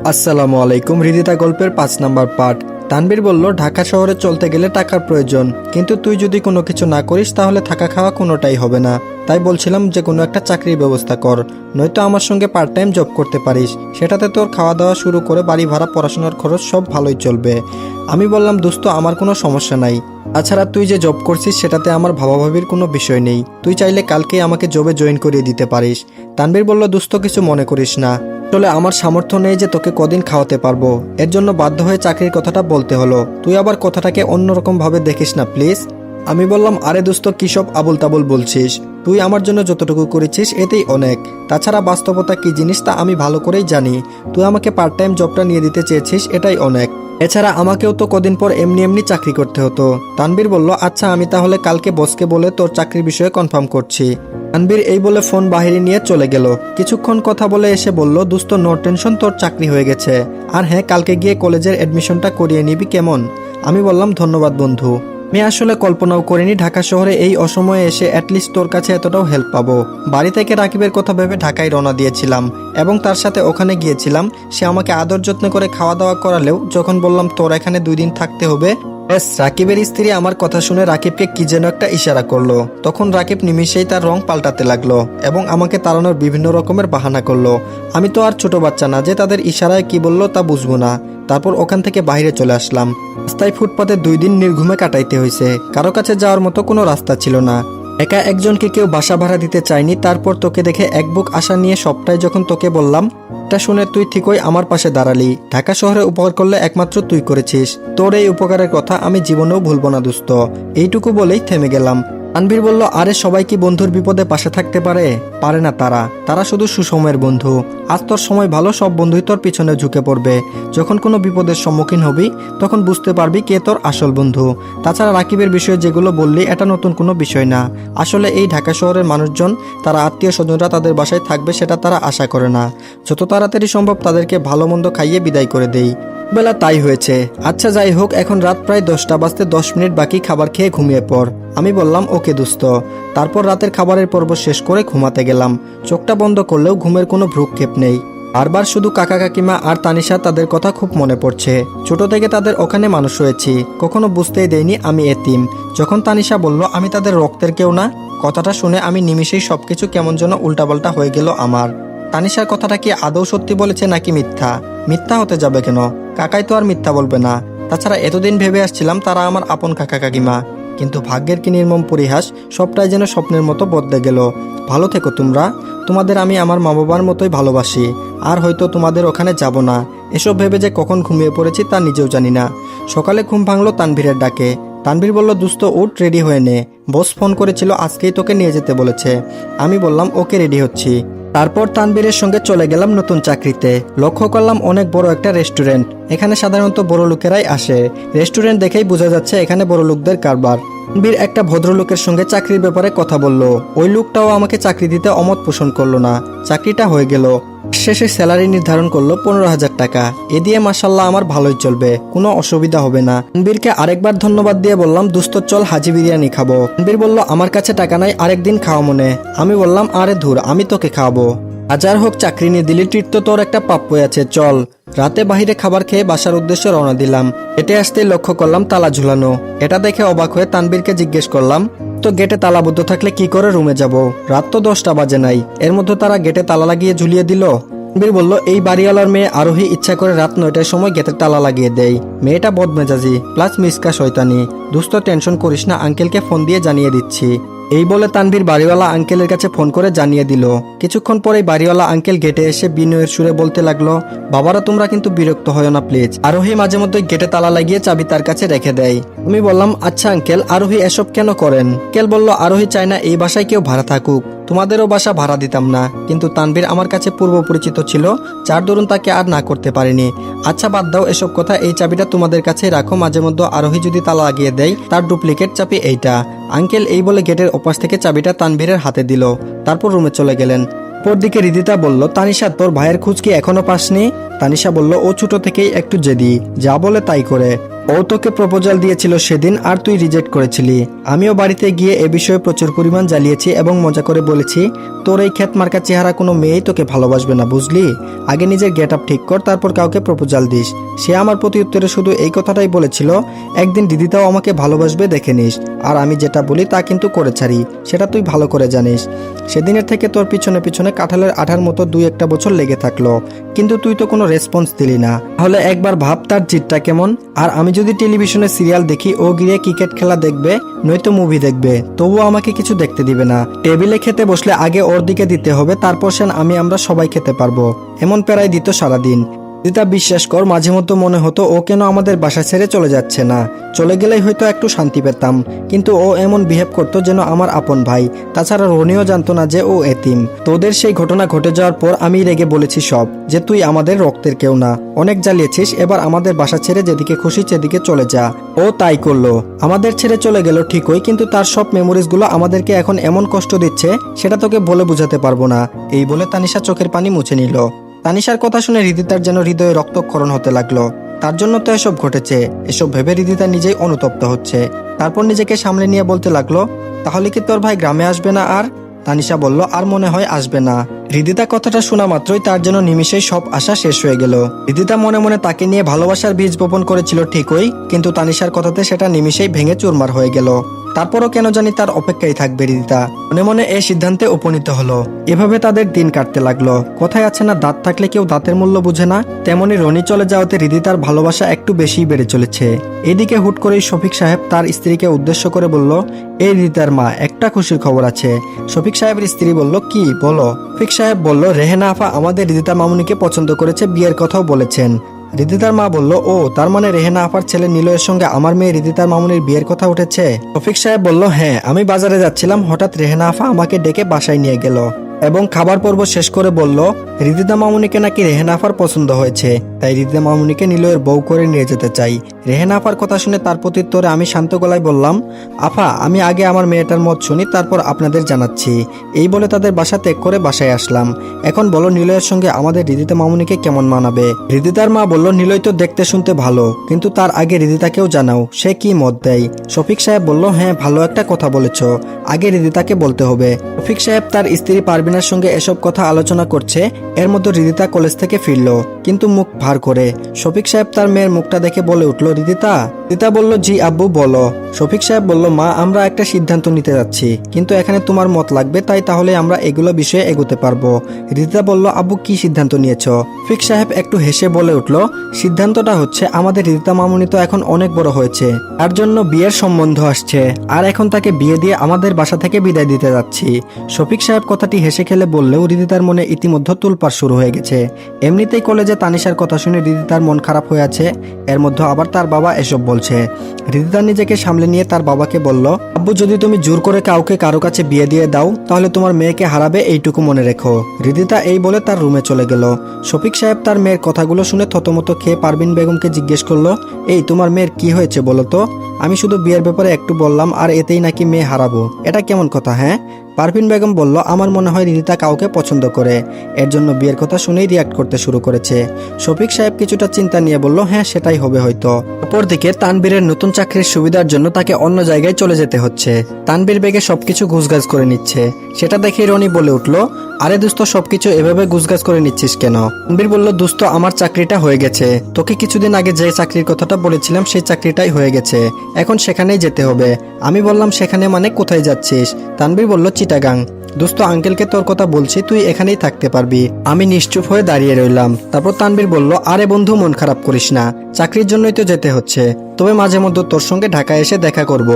আসসালামু আলাইকুম। হৃদিতা গল্পের 5 নাম্বার পার্ট। তানবীর বলল, ঢাকা শহরে চলতে গেলে টাকার প্রয়োজন, কিন্তু তুই যদি কোনো কিছু না করিস তাহলে থাকা খাওয়া কোনোটাই হবে না। তাই বলছিলাম যে কোনো একটা চাকরির ব্যবস্থা কর, নয়তো আমার সঙ্গে পার্ট টাইম জব করতে পারিস। সেটাতে তোর খাওয়া দাওয়া শুরু করে বাড়ি ভাড়া, পড়াশোনার খরচ সব ভালোই চলবে। আমি বললাম, দোস্ত আমার কোনো সমস্যা নাই, তাছাড়া তুই যে জব করছিস সেটাতে আমার ভাবাভাবির কোনো বিষয় নেই। তুই চাইলে কালকেই আমাকে জবে জয়েন করিয়ে দিতে পারিস। তানবীর বলল, দোস্ত কিছু মনে করিস না, আসলে আমার সামর্থ্য নেই যে তোকে কদিন খাওয়াতে পারবো, এর জন্য বাধ্য হয়ে চাকরির কথাটা বলতে হলো। তুই আবার কথাটাকে অন্যরকম ভাবে দেখিস না প্লিজ। আমি বললাম, আরে দোস্ত কি সব আবুল তাবুল বলছিস? তুই আমার জন্য যতটুকু করেছিস এতেই অনেক। তাছাড়া বাস্তবতা কি জিনিস তা আমি ভালো করেই জানি। তুই আমাকে পার্ট টাইম জবটা নিয়ে দিতে চেয়েছিস, এটাই অনেক। এছাড়া আমাকেও তো কদিন পর এমনি এমনি চাকরি করতে হতো। তানবীর বলল, আচ্ছা আমি তাহলে কালকে বসকে বলে তোর চাকরির বিষয়ে কনফার্ম করছি। তানবীর এই বলে ফোন বাহিরে নিয়ে চলে গেল। কিছুক্ষণ কথা বলে এসে বলল, দোস্ত নো টেনশন, তোর চাকরি হয়ে গেছে। আর হ্যাঁ, কালকে গিয়ে কলেজের অ্যাডমিশনটা করিয়ে নিবি কেমন? আমি বললাম, ধন্যবাদ বন্ধু। আমি আসলে কল্পনাও করিনি ঢাকা শহরে এই অসময়ে এসে অ্যাটলিস্ট তোর কাছে এতটাও হেল্প পাবো। বাড়ি থেকে রাকিবের কথা ভেবে ঢাকায় রওনা দিয়েছিলাম এবং তার সাথে ওখানে গিয়েছিলাম। সে আমাকে আদর যত্ন করে খাওয়া দাওয়া করালেও যখন বললাম তোর এখানে 2 দিন থাকতে হবে, রাকিবের স্ত্রী আমার কথা শুনে রাকিবকে কি যেন একটা ইশারা করলো। তখন রাকিব নিমিষেই তার রং পাল্টাতে লাগলো এবং আমাকে তাড়ানোর বিভিন্ন রকমের বাহানা করলো। আমি তো আর ছোট বাচ্চা না যে তাদের ইশারায় কি বললো তা বুঝবো না। তারপর ওখান থেকে বাইরে চলে আসলাম। রাস্তায় ফুটপাতে 2 দিন নির্ঘুমে কাটাইতে হয়েছে। কারো কাছে যাওয়ার মতো কোনো রাস্তা ছিল না। একা একজনকে কেউ বাসা ভাড়া দিতে চায়নি। তারপর তোকে দেখে এক বুক আশা নিয়ে সবটাই যখন তোকে বললাম, এটা শুনে তুই ঠিকই আমার পাশে দাঁড়ালি। ঢাকা শহরে উপকার করলে একমাত্র তুই করেছিস। তোর এই উপকারের কথা আমি জীবনেও ভুলবো না দোস্ত। এইটুকু বলেই থেমে গেলাম। তানভীর বলল, আরে সবাই কি বন্ধুর বিপদে পাশে থাকতে পারে? পারে না তারা শুধু সুসময়ের বন্ধু। আজ তোর সময় ভালো, সব বন্ধুই তোর পিছনে ঝুঁকে পড়বে। যখন কোনো বিপদের সম্মুখীন হবি তখন বুঝতে পারবি কে তোর আসল বন্ধু। তাছাড়া রাকিবের বিষয়ে যেগুলো বললি এটা নতুন কোনো বিষয় না। আসলে এই ঢাকা শহরের মানুষজন, তারা আত্মীয় স্বজনরা তাদের বাসায় থাকবে সেটা তারা আশা করে না। যত তাড়াতাড়ি সম্ভব তাদেরকে ভালো মন্দ খাইয়ে বিদায় করে দেই। বেলা তাই হয়েছে। আচ্ছা যাই হোক, এখন রাত প্রায় 10টা বাজতে 10 মিনিট বাকি, খাবার খেয়ে ঘুমিয়ে পড়। আমি বললাম, ওকে দোস্ত। তারপর রাতের খাবারের পর্ব শেষ করে ঘুমাতে গেলাম। চোখটা বন্ধ করলেও ঘুমের কোনো ভ্রুক্ষেপ নেই। বারবার শুধু কাকা কাকিমা আর তানিশা, তাদের কথা খুব মনে পড়ছে। ছোট থেকে তাদের ওখানে মানুষ হয়েছি, কখনো বুঝতেই দেয়নি আমি এতিম। যখন তানিশা বলল আমি তাদের রক্তের কেউ না, কথাটা শুনে আমি নিমিষেই সবকিছু কেমন যেন উল্টাপাল্টা হয়ে গেল আমার। তানিশার কথাটা কি আদৌ সত্যি বলেছে নাকি মিথ্যা? মিথ্যা হতে যাবে কেন? কাকাই তো আর মিথ্যা বলবে না। তাছাড়া এতদিন ভেবে আসছিলাম তারা আমার আপন কাকা কাকিমা, কিন্তু ভাগ্যের কি নির্মম পরিহাস, সবটাই যেন স্বপ্নের মতো বদলে গেল। ভালো থেকো তোমরা। তোমাদের আমি আমার মা বাবার মতোই ভালোবাসি। আর হয়তো তোমাদের ওখানে যাব না। এসব ভেবে যে কখন ঘুমিয়ে পড়েছি তা নিজেও জানি না। সকালে ঘুম ভাঙলো তানভীরের ডাকে। তানভীর বলল, দোস্ত উঠ, রেডি হয়ে নে। বস ফোন করেছিল, আজকেই তোকে নিয়ে যেতে বলেছে। আমি বললাম, ওকে, রেডি হচ্ছি। তারপর তানবীরের সঙ্গে চলে গেলাম নতুন চাকরিতে। লক্ষ্য করলাম অনেক বড় একটা রেস্টুরেন্ট। এখানে সাধারণত বড় লোকেরাই আসে। রেস্টুরেন্ট দেখেই বোঝা যাচ্ছে এখানে বড় লোকদের কারবার। তানবীর একটা ভদ্রলোকের সঙ্গে চাকরির ব্যাপারে কথা বলল। ওই লোকটাও আমাকে চাকরি দিতে অমত পোষণ করলো না। চাকরিটা হয়ে গেল। শেষে স্যালারি নির্ধারণ করলো 15,000 টাকা। এ দিয়ে মাশাল্লাহ আমার ভালোই চলবে, কোনো অসুবিধা হবে না। তানবীরকে আরেকবার ধন্যবাদ দিয়ে বললাম, দোস্ত চল হাজি বিরিয়ানি খাবো। তানবীর বলল, আমার কাছে টাকা নাই, আরেকদিন খাওয়া মনে। আমি বললাম, আরে ধুর, আমি তোকে খাওয়াবো। হাজার হোক চাকরি নিয়ে দিলি, ট্রিট তো তোর একটা প্রাপ্যই আছে, চল। রাতে বাহিরে খাবার খেয়ে বাসার উদ্দেশ্যে রওনা দিলাম। হেঁটে আসতেই লক্ষ্য করলাম তালা ঝুলানো। এটা দেখে অবাক হয়ে তানবীরকে জিজ্ঞেস করলাম, তো গেটে তালাবদ্ধ থাকলে কি করে রুমে যাব? রাত তো 10টা বাজে নাই, এর মধ্যে তারা গেটে তালা লাগিয়ে ঝুলিয়ে দিল। তানবীর বলল, এই বাড়িওয়ালার মেয়ে আরোহী ইচ্ছা করে রাত 9টার সময় গেটের তালা লাগিয়ে দেয়। মেয়েটা বদমেজাজি প্লাস মিসকা শয়তানি। দোস্ত টেনশন করিস না, আঙ্কেলকে ফোন দিয়ে জানিয়ে দিচ্ছি। এই বলে তানভীর বাড়িওয়ালা আঙ্কেলের কাছে ফোন করে জানিয়ে দিল। কিছুক্ষণ পরেই বাড়িওয়ালা আঙ্কেল গেটে এসে বিনয়ের সুরে বলতে লাগলো, বাবারা তোমরা কিন্তু বিরক্ত হয় না প্লিজ। আরোহী মাঝে মধ্যে গেটে তালা লাগিয়ে চাবি তার কাছে রেখে দেয়। আমি বললাম, আচ্ছা আঙ্কেল, আরোহী এসব কেন করেন? আঙ্কেল বলল, আরোহী চায় না এই বাসায় কেউ ভাড়া থাকুক। তোমাদেরও বাসা ভাড়া দিতাম না, কিন্তু তানভীর আমার কাছে পূর্ব পরিচিত ছিল, যার দরুন তাকে আর না করতে পারিনি। আচ্ছা বাদ দাও এসব কথা, এই চাবিটা তোমাদের কাছে রাখো। মাঝে মধ্যে আরোহী যদি তালা লাগিয়ে দেয় তার ডুপ্লিকেট চাবি এইটা। আঙ্কেল এই বলে গেটের ওপাশ থেকে চাবিটা তানভীরের হাতে দিল। তারপর রুমে চলে গেলেন। পরদিকে হৃদিতা বলল, তানিশা তোর ভাইয়ের খোঁজ কি এখনো পাসনি? তানিশা বলল, ও ছোট থেকেই একটু জেদি, যা বলে তাই করে। ও তোকে প্রপোজাল দিয়েছিল সেদিন আর তুই রিজেক্ট করেছিলি। আমিও বাড়িতে গিয়ে এ বিষয়ে প্রচুর পরিমাণ জ্বালিয়েছি এবং মজা করে বলেছি তোর এই ক্ষেত মার্কা চেহারা কোনো মেয়েই তোকে ভালোবাসবে না, বুঝলি? আগে নিজের গেট আপ ঠিক কর, তারপর কাউকে প্রপোজাল দিস। সে আমার প্রতি উত্তরে শুধু এই কথাটাই বলেছিল, একদিন দিদিটাও আমাকে ভালোবাসবে দেখে নিস। আর আমি যেটা বলি তা কিন্তু করে ছাড়ি, সেটা তুই ভালো করে জানিস। সেদিনের থেকে তোর পিছনে পিছনে কাঁঠালের আঠার মতো 2-1 বছর লেগে থাকলো, কিন্তু তুই তো কোনো রেসপন্স দিলি না। তাহলে একবার ভাব তার জিতটা কেমন। আর আমি যদি টেলিভিশনে সিরিয়াল দেখি, ও গিয়ে ক্রিকেট খেলা দেখবে নয়তো মুভি দেখবে, তবুও আমাকে কিছু দেখতে দিবে না। টেবিলে খেতে বসলে আগে ওর দিকে দিতে হবে, তারপর আমরা সবাই খেতে পারবো। এমন প্যারাই দিত সারাদিন। দিদা বিশ্বাস কর, মাঝে মধ্যে মনে হতো ও কেন আমাদের বাসা ছেড়ে চলে যাচ্ছে না। চলে গেলেই হয়তো একটু শান্তি পেতাম, কিন্তু ও এমন বিহেভ করতো যেন আমার আপন ভাই। তাছাড়া রনিও জানতো না যে ও এতিম। তোদের সেই ঘটনা ঘটে যাওয়ার পর আমি রেগে বলেছি সব, যে তুই আমাদের রক্তের কেউ না, অনেক জ্বালিয়েছিস, এবার আমাদের বাসা ছেড়ে যেদিকে খুশি সেদিকে চলে যা। ও তাই করলো, আমাদের ছেড়ে চলে গেল ঠিকই, কিন্তু তার সব মেমোরিজ গুলো আমাদেরকে এখন এমন কষ্ট দিচ্ছে সেটা তোকে বলে বুঝাতে পারবো না। এই বলে তানিশা চোখের পানি মুছে নিল। তানিশার কথা শুনে হৃদিতার যেন হৃদয়ে রক্তক্ষরণ হতে লাগলো। তার জন্য তো এসব ঘটেছে, এসব ভেবে হৃদিতা নিজেই অনুতপ্ত হচ্ছে। তারপর নিজেকে সামলে নিয়ে বলতে লাগলো, তাহলে কি তোর ভাই গ্রামে আসবে না আর? তানিশা বলল, আর মনে হয় আসবে না। হৃদিতা কথাটা শোনা মাত্রই তার যেন নিমিষেই সব আশা শেষ হয়ে গেল। হৃদিতা মনে মনে তাকে নিয়ে ভালোবাসার বীজ বপন করেছিল ঠিকই, কিন্তু তানিশার কথাতে সেটা নিমিষেই ভেঙে চুরমার হয়ে গেল। তারপরও কেন জানি তার অপেক্ষায় থাকবে হৃদিতা মনে মনে এই সিদ্ধান্তে উপনীত হলো। এভাবে তাদের দিন কাটতে লাগলো। কথায় আছে না, দাঁত থাকলে কেউ দাঁতের মূল্য বুঝে না, তেমনি রনি চলে যাওয়াতে হৃদিতার ভালোবাসা একটু বেশিই বেড়ে চলেছে। এদিকে হুট করেই শফিক সাহেব তার স্ত্রীকে উদ্দেশ্য করে বলল, এই হৃদিতার মা, একটা খুশির খবর আছে। শফিক সাহেবের স্ত্রী বলল, কি বলো? শফিক সাহেব বলল, রেহেনা আফা আমাদের হৃদিতা মামুনিকে পছন্দ করেছে, বিয়ের কথাও বলেছেন। হৃদিতার মা বলল, ও তার মানে রেহেনা আপার ছেলে নিলয়ের সঙ্গে আমার মেয়ে হৃদিতার মামুনির বিয়ের কথা উঠেছে? শফিক সাহেব বলল, হ্যাঁ, আমি বাজারে যাচ্ছিলাম, হঠাৎ রেহেনা আফা আমাকে ডেকে বাসায় নিয়ে গেল এবং খাবার পর্ব শেষ করে বলল, হৃদিতা মামুনিকে নাকি রেহেনা আফার পছন্দ হয়েছে, তাই হৃদিতা মামুনিকে নিলয়ের বউ করে নিয়ে যেতে চাই। রেহেনা আফার কথা শুনে তার প্রত্যুত্তরে আমি শান্ত গলায় বললাম, আফা আমি আগে আমার মেয়েটার মত শুনি, তারপর আপনাদের জানাচ্ছি। এই বলে তাদের বাসা ত্যাগ করে বাসায় আসলাম। এখন বলো, নিলয়ের সঙ্গে আমাদের হৃদিতা মামুনিকে কেমন মানাবে? হৃদিতার মা বলল, নিলয় তো দেখতে শুনতে ভালো, কিন্তু তার আগে হৃদিতাকেও জানাও সে কি মত দেয়। শফিক সাহেব বলল, হ্যাঁ ভালো একটা কথা বলেছ, আগে হৃদিতাকে বলতে হবে। শফিক সাহেব তার স্ত্রী পারবিনার সঙ্গে এসব কথা আলোচনা করছে, এর মধ্যে হৃদিতা কলেজ থেকে ফিরল, কিন্তু মুখ ভার করে। শফিক সাহেব তার মেয়ের মুখটা দেখে বলে উঠল, হৃদিতা? হৃদিতা বলল, জি আব্বু বলো। শফিক সাহেব বলল, মা আমরা একটা সিদ্ধান্ত নিতে যাচ্ছি, কিন্তু এখানে তোমার মত লাগবে, তাহলে আমরা এগুলো বিষয়ে এগোতে পারবো। হৃদিতা বলল, আব্বু কি সিদ্ধান্ত নিয়েছ? শফিক সাহেব একটু হেসে বলে উঠল, সিদ্ধান্তটা হচ্ছে আমাদের হৃদিতা মামুনি তো এখন অনেক বড় হয়েছে, তার জন্য বিয়ের সম্বন্ধ আসছে, আর এখন তাকে বিয়ে দিয়ে আমাদের বাসা থেকে বিদায় দিতে যাচ্ছি। শফিক সাহেব কথাটি হেসে খেলে বললেও হৃদিতার মনে ইতিমধ্যে তুলপাড় শুরু হয়ে গেছে। এমনিতেই কলেজে তানিশার কথা শুনে হৃদিতার মন খারাপ হয়ে আছে, এর মধ্যে আবার তার বাবা এসব বলছে। হৃদিতা নিজেকে সামলে নিয়ে তার বাবাকে বলল, আব্বু যদি তুমি জোর করে কাউকে কারো কাছে বিয়ে দিয়ে দাও, তাহলে তোমার মেয়েকে হারাবে, এইটুকু মনে রেখো। হৃদিতা এই বলে তার রুমে চলে গেল। শফিক সাহেব তার মেয়ের কথাগুলো শুনে থতমত খেয়ে পারভিন বেগমকে জিজ্ঞেস করলো, এই তোমার মেয়ের কি হয়েছে বলো তো? আমি শুধু বিয়ের ব্যাপারে একটু বললাম আর এতেই নাকি মেয়ে হারাবো, এটা কেমন কথা? হ্যাঁ, পারভিন বেগম বলল, আমার মনে হয় হৃদিতা কাউকে পছন্দ করে, এর জন্য বিয়ের কথা শুনেই রিয়াক্ট করতে শুরু করেছে। শফিক সাহেব কিছুটা চিন্তা নিয়ে বলল, হ্যাঁ সেটাই হবে হয়তো। অপরদিকে তানবীরের নতুন চাকরির সুবিধার জন্য তাকে অন্য জায়গায় চলে যেতে হচ্ছে। তানবীর বেগে সবকিছু গুছগাছ করে নিচ্ছে, সেটা দেখে রনি বলে উঠল, আরে দোস্ত সবকিছু এভাবে গুছগাছ করে নিচ্ছিস কেন? তানবীর বলল, দোস্ত আমার চাকরিটা হয়ে গেছে, তোকে কিছুদিন আগে যে চাকরির কথাটা বলেছিলাম সেই চাকরিটাই হয়ে গেছে, এখন সেখানেই যেতে হবে। আমি বললাম, সেখানে মানে কোথায় যাচ্ছিস? তানবীর বলল, চিটাগাং। দোস্ত আঙ্কেলকে তোর কথা বলছি, তুই এখানেই থাকতে পারবি। আমি নিশ্চুপ হয়ে দাঁড়িয়ে রইলাম। তারপর তানবীর বলল, আরে বন্ধু মন খারাপ করিস না, চাকরির জন্যই তো যেতে হচ্ছে, তবে মাঝে মধ্যে তোর সঙ্গে ঢাকায় এসে দেখা করব।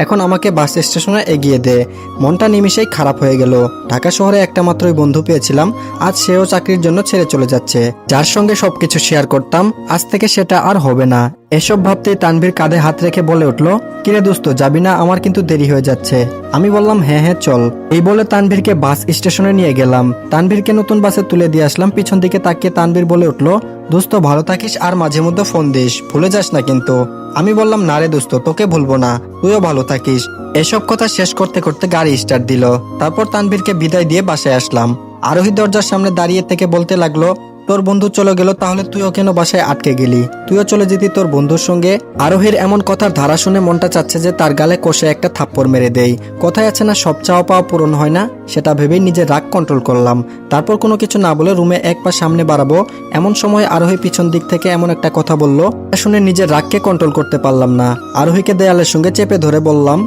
এখন আমাকে বাস স্টেশনে এগিয়ে দে। মনটা নিমিষেই খারাপ হয়ে গেল। ঢাকা শহরে একটা মাত্রই বন্ধু পেয়েছিলাম, আজ সেও চাকরির জন্য ছেড়ে চলে যাচ্ছে। যার সঙ্গে সবকিছু শেয়ার করতাম, আজ থেকে সেটা আর হবে না। এসব ভাবতেই তানভীর কাঁধে হাত রেখে বলে উঠল, কিরে দোস্ত যাবি না? আমার কিন্তু দেরি হয়ে যাচ্ছে। আমি বললাম, হ্যাঁ হ্যাঁ চল। এই বলে তানভীরকে বাস স্টেশনে নিয়ে গেলাম। তানভীরকে নতুন বাসে তুলে দিয়ে আসলাম। পিছন দিকে তাকিয়ে তানভীর বলে উঠল, দোস্ত ভালো থাকিস আর মাঝে মধ্যে ফোন দিস, ভুলে যাস না কিন্তু। আমি বললাম, না রে দোস্ত, তোকে ভুলবো না, তুইও ভালো থাকিস। এসব কথা শেষ করতে করতে গাড়ি স্টার্ট দিল। তারপর তানভীরকে বিদায় দিয়ে বাসায় আসলাম। আরোহী দরজার সামনে দাঁড়িয়ে থেকে বলতে লাগলো, তোর বন্ধু চলে গেল, তাহলে তুইও কেন বাসায় আটকে গেলি? তুইও চলে যেতি তোর বন্ধুর সঙ্গে। আরোহীর এমন কথার ধারা শুনে মনটা চাচ্ছে যে তার গালে কষে একটা থাপ্পড় মেরে দেই। কথায় আছে না, সব চাওয়া পাওয়া পূরণ হয় না, সেটা ভেবেই নিজের রাগ কন্ট্রোল করলাম। তারপর কোনো কিছু না বলে রুমে এক পা সামনে বাড়াবো, এমন সময় আরোহী পিছন দিক থেকে এমন একটা কথা বলল, শুনে নিজের রাগকে কন্ট্রোল করতে পারলাম না। আরোহীকে দেয়ালের সঙ্গে চেপে ধরে বললাম,